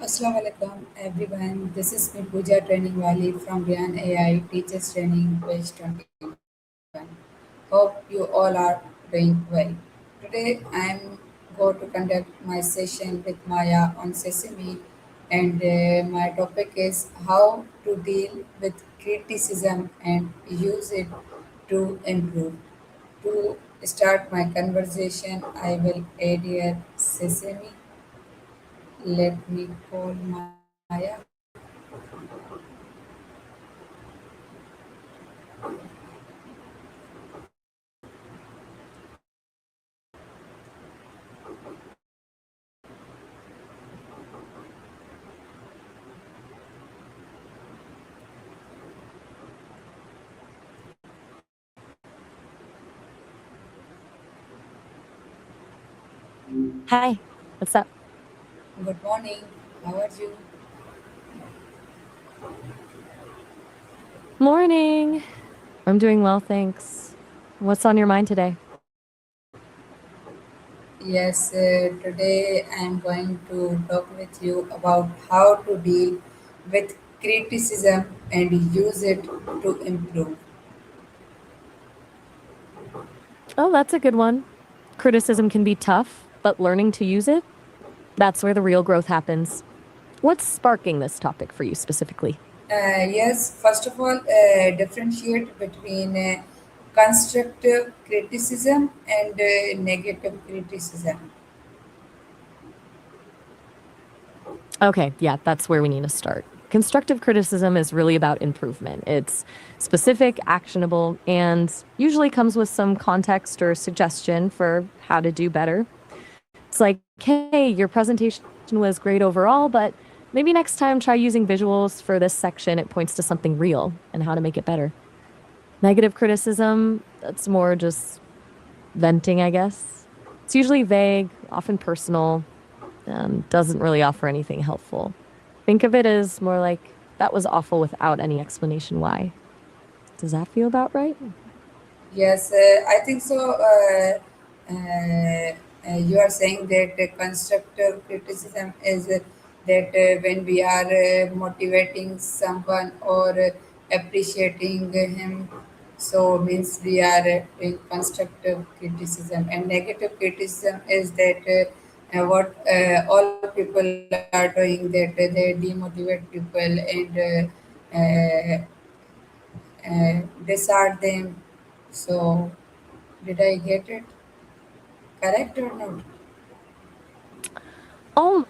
Assalamu alaikum everyone. This is me Pooja Training Wali from Rehan AI Teachers Training Page 21. Hope you all are doing well. Today I am going to conduct my session with Maya on Sesame, and my topic is how to deal with criticism and use it to improve. To start my conversation, I will add here Sesame. Let me call Maya. Hi, what's up? Good morning. How are you? Morning. I'm doing well, thanks. What's on your mind today? Yes, today I am going to talk with you about how to deal with criticism and use it to improve. Oh, that's a good one. Criticism can be tough, but learning to use it, that's where the real growth happens. What's sparking this topic for you specifically? Yes, first of all, differentiate between constructive criticism and negative criticism. Okay, yeah, that's where we need to start. Constructive criticism is really about improvement. It's specific, actionable, and usually comes with some context or suggestion for how to do better. It's like, hey, your presentation was great overall, but maybe next time try using visuals for this section. It points to something real and how to make it better. Negative criticism, that's more just venting, I guess. It's usually vague, often personal, and doesn't really offer anything helpful. Think of it as more like that was awful without any explanation why. Does that feel about right? Yes, I think so. You are saying that constructive criticism is that when we are motivating someone or appreciating him, so means we are doing constructive criticism, and negative criticism is that what all people are doing, that they demotivate people and discard them. So did I get it correct or not? Oh,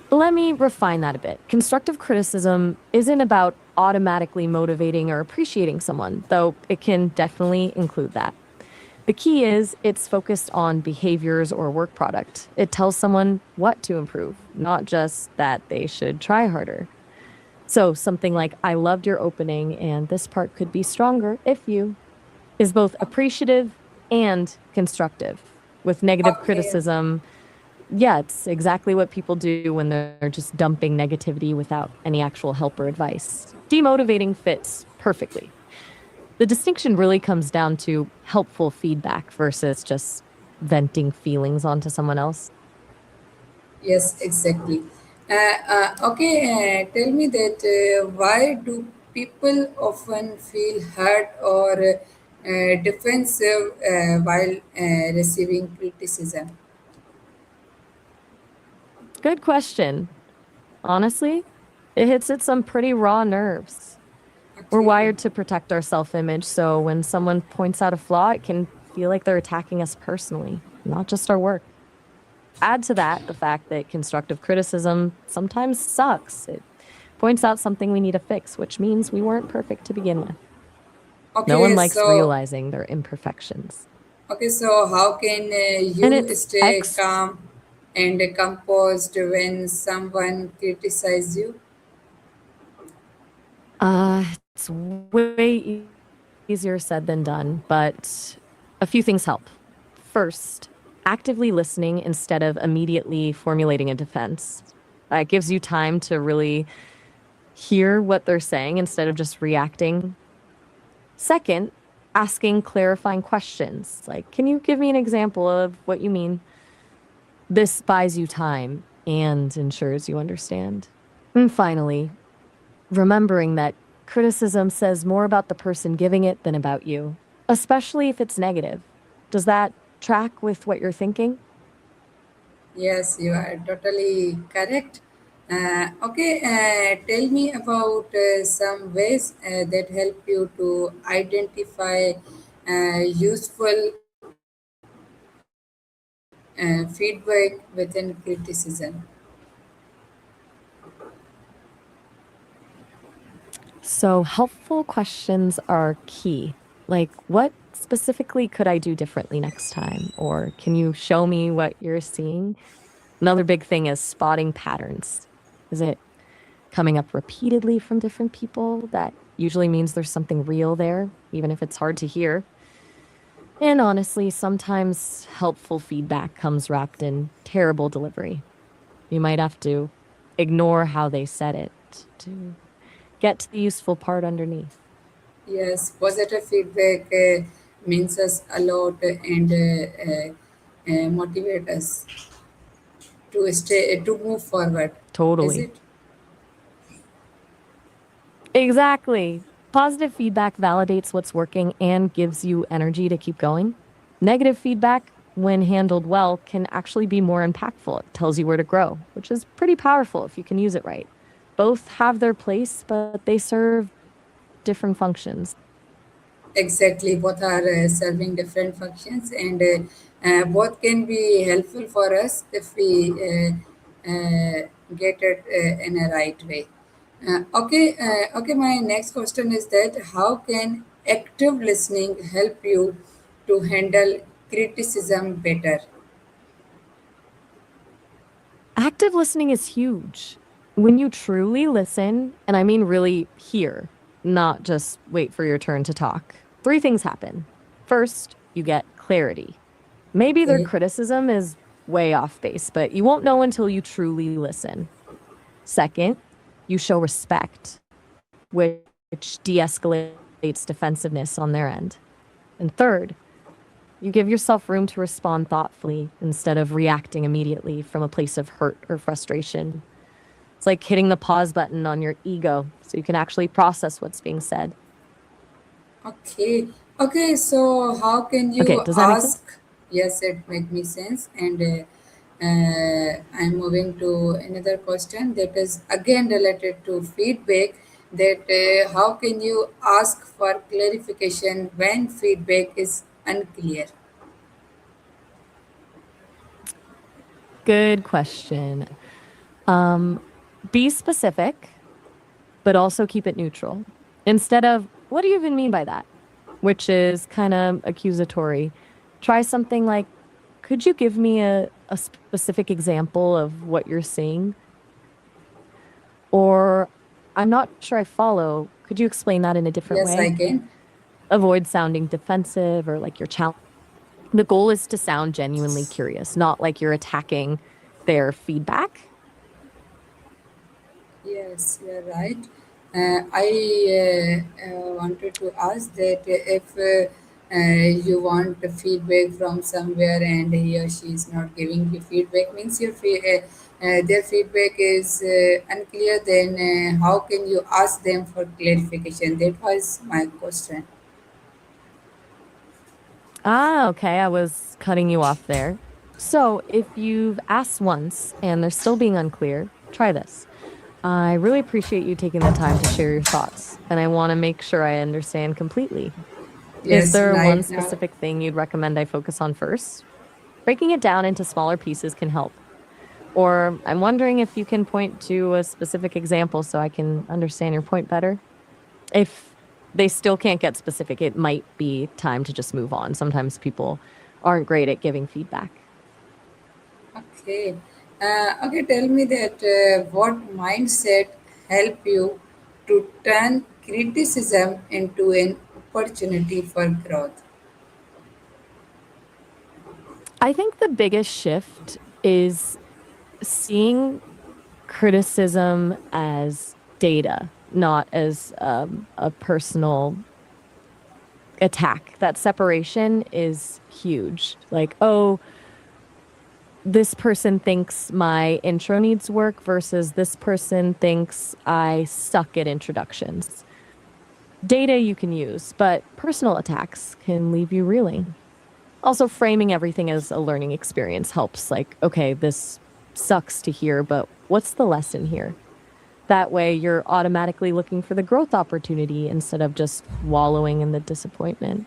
let me refine that a bit. Constructive criticism isn't about automatically motivating or appreciating someone, though it can definitely include that. The key is it's focused on behaviors or work product. It tells someone what to improve, not just that they should try harder. So, something like, I loved your opening and this part could be stronger if you, is both appreciative and constructive. With negative Okay. criticism, yeah, it's exactly what people do when they're just dumping negativity without any actual help or advice. Demotivating fits perfectly. The distinction really comes down to helpful feedback versus just venting feelings onto someone else. Yes, exactly. Okay, tell me that why do people often feel hurt or defensive while receiving criticism? Good question. Honestly, it hits at some pretty raw nerves. We're Okay. wired to protect our self image, so when someone points out a flaw, it can feel like they're attacking us personally, not just our work. Add to that the fact that constructive criticism sometimes sucks. It points out something we need to fix, which means we weren't perfect to begin with. No one Okay, likes so realizing their imperfections. how can And you it's stay calm and composed when someone criticizes you? it's way easier said than done, but a few things help. First, actively listening instead of immediately formulating a defense. It gives you time to really hear what they're saying instead of just reacting. Second, asking clarifying questions like, can you give me an example of what you mean? This buys you time. and ensures you understand. And finally, remembering that criticism says more about the person giving it than about you, especially if it's negative. Does that track with what you're thinking? Yes, you are totally correct. Okay, tell me about some ways that help you to identify useful feedback within criticism. So, helpful questions are key. Like, what specifically could I do differently next time? Or can you show me what you're seeing? Another big thing is spotting patterns. Is it coming up repeatedly from different people? That usually means there's something real there, even if it's hard to hear. And honestly, sometimes helpful feedback comes wrapped in terrible delivery. You might have to ignore how they said it to get to the useful part underneath. Yes, positive feedback means us a lot and motivate us to stay to move forward. Is Totally. it? Exactly. Positive feedback validates what's working and gives you energy to keep going. Negative feedback, when handled well, can actually be more impactful. It tells you where to grow, which is pretty powerful if you can use it right. Both have their place, but they serve different functions. Exactly, both are serving different functions, and both can be helpful for us if we get it in a right way. Okay. My next question is that how can active listening help you to handle criticism better? Active listening is huge. When you truly listen, and I mean really hear, not just wait for your turn to talk, three things happen. First, you get clarity. Maybe their Okay. criticism is way off base, but you won't know until you truly listen. Second, you show respect, which de escalates defensiveness on their end. And third, you give yourself room to respond thoughtfully instead of reacting immediately from a place of hurt or frustration. It's like hitting the pause button on your ego so you can actually process what's being said. Okay. Okay. So how can Okay, you does that make sense? ask? Yes, it make me sense. And I'm moving to another question that is again related to feedback. That how can you ask for clarification when feedback is unclear? Good question. Um, be specific, but also keep it neutral. Instead of, what do you even mean by that? Which is kind of accusatory. Try something like, could you give me a specific example of what you're seeing? Or, I'm not sure I follow. Could you explain that in a different Yes, way? I can. Avoid sounding defensive or like you're challenging. The goal is to sound genuinely curious, not like you're attacking their feedback. Yes, you're right. I wanted to ask that if you want the feedback from somewhere and he or she is not giving you feedback, means their feedback is unclear, then how can you ask them for clarification? That was my question. Ah, okay. I was cutting you off there. So, if you've asked once and they're still being unclear, try this. I really appreciate you taking the time to share your thoughts, and I want to make sure I understand completely. Is Yes, there one right now. specific thing you'd recommend I focus on first? Breaking it down into smaller pieces can help. Or I'm wondering if you can point to a specific example so I can understand your point better. If they still can't get specific, it might be time to just move on. Sometimes people aren't great at giving feedback. Okay. Okay, tell me that what mindset help you to turn criticism into an opportunity for growth? I think the biggest shift is seeing criticism as data, not as a personal attack. That separation is huge. Like, oh, This person thinks my intro needs work versus this person thinks I suck at introductions. Data you can use, but personal attacks can leave you reeling. Also, framing everything as a learning experience helps. Like, okay, this sucks to hear, but what's the lesson here? That way, you're automatically looking for the growth opportunity instead of just wallowing in the disappointment.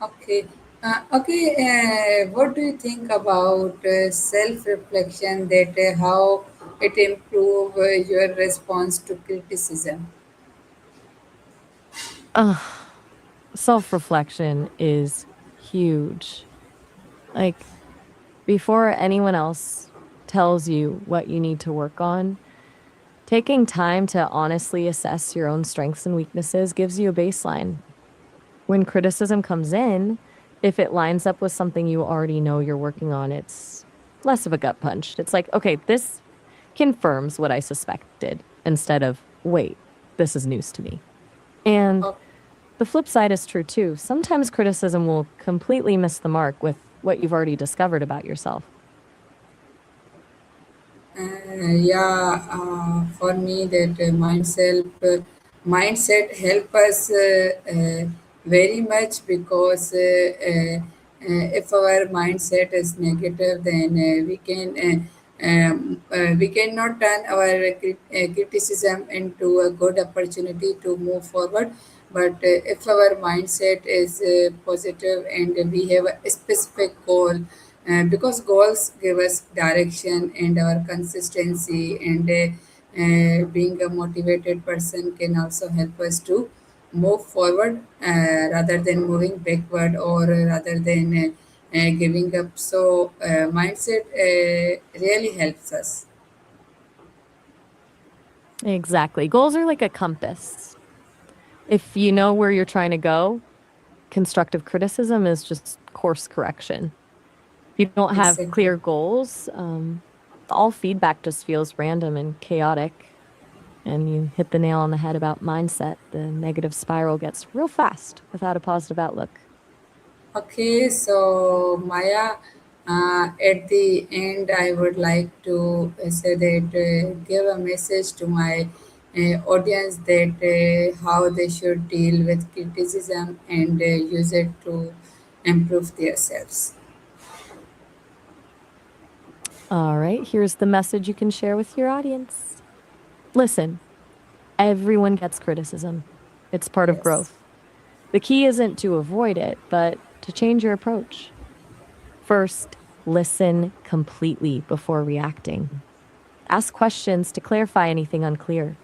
Okay. What do you think about self-reflection? That how it improve your response to criticism? Ugh, self reflection is huge. Like, before anyone else tells you what you need to work on, taking time to honestly assess your own strengths and weaknesses gives you a baseline. When criticism comes in, if it lines up with something you already know you're working on, it's less of a gut punch. It's like, okay, this confirms what I suspected instead of, wait, this is news to me. And Oh, the flip side is true too. Sometimes criticism will completely miss the mark with what you've already discovered about yourself. yeah, for me that mindset help us very much because if our mindset is negative, then we cannot turn our criticism into a good opportunity to move forward. But if our mindset is positive and we have a specific goal, because goals give us direction and our consistency, and being a motivated person can also help us to move forward rather than moving backward, or rather than giving up. So mindset really helps us. Exactly. Goals are like a compass. If you know where you're trying to go, constructive criticism is just course correction. If you don't have Exactly. clear goals, all feedback just feels random and chaotic. And you hit the nail on the head about mindset. The negative spiral gets real fast without a positive outlook. Okay, so Maya, at the end, I would like to say that give a message to my audience that how they should deal with criticism and use it to improve themselves. All right, here's the message you can share with your audience. Listen, everyone gets criticism, it's part of Yes. growth. The key isn't to avoid it, but to change your approach. First, listen completely before reacting. Ask questions to clarify anything unclear.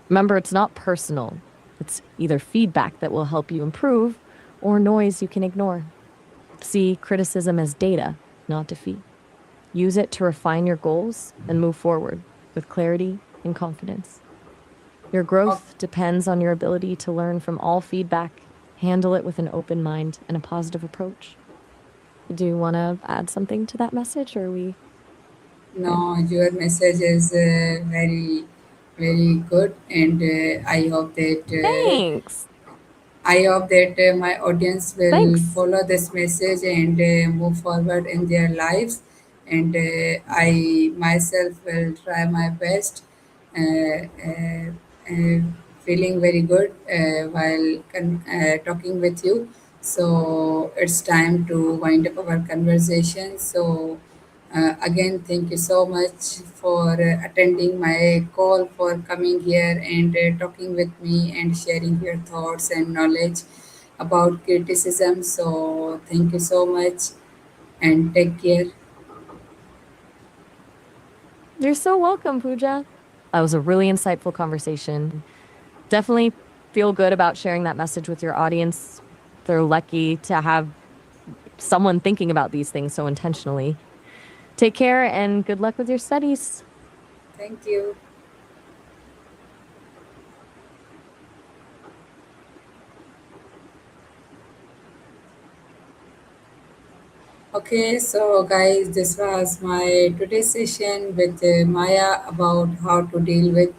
Remember, it's not personal, it's either feedback that will help you improve or noise you can ignore. See criticism as data, not defeat. Use it to refine your goals and move forward with clarity and confidence. Your O- growth depends on your ability to learn from all feedback, handle it with an open mind and a positive approach. Do you want to add something to that message, or are we good? No, your message is very, very good, and I hope that. Thanks. I hope that my audience will Thanks. follow this message and move forward in their lives. And I myself will try my best, uh, uh, uh, feeling very good while talking with you. So it's time to wind up our conversation. So again, thank you so much for attending my call, for coming here and talking with me and sharing your thoughts and knowledge about criticism. So, thank you so much and take care. You're so welcome, Pooja. That was a really insightful conversation. Definitely feel good about sharing that message with your audience. They're lucky to have someone thinking about these things so intentionally. Take care and good luck with your studies. Thank you. Okay, so guys, this was my today's session with Maya about how to deal with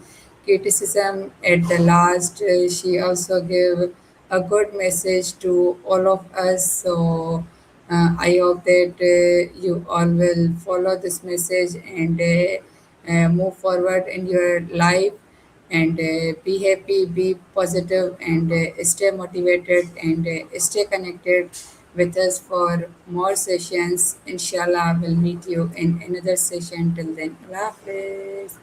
criticism. At the last, she also gave a good message to all of us. So, I hope that you all will follow this message and move forward in your life and be happy, be positive, and stay motivated and stay connected with us for more sessions. Inshallah, we'll meet you in another session. Till then, Allah Hafiz.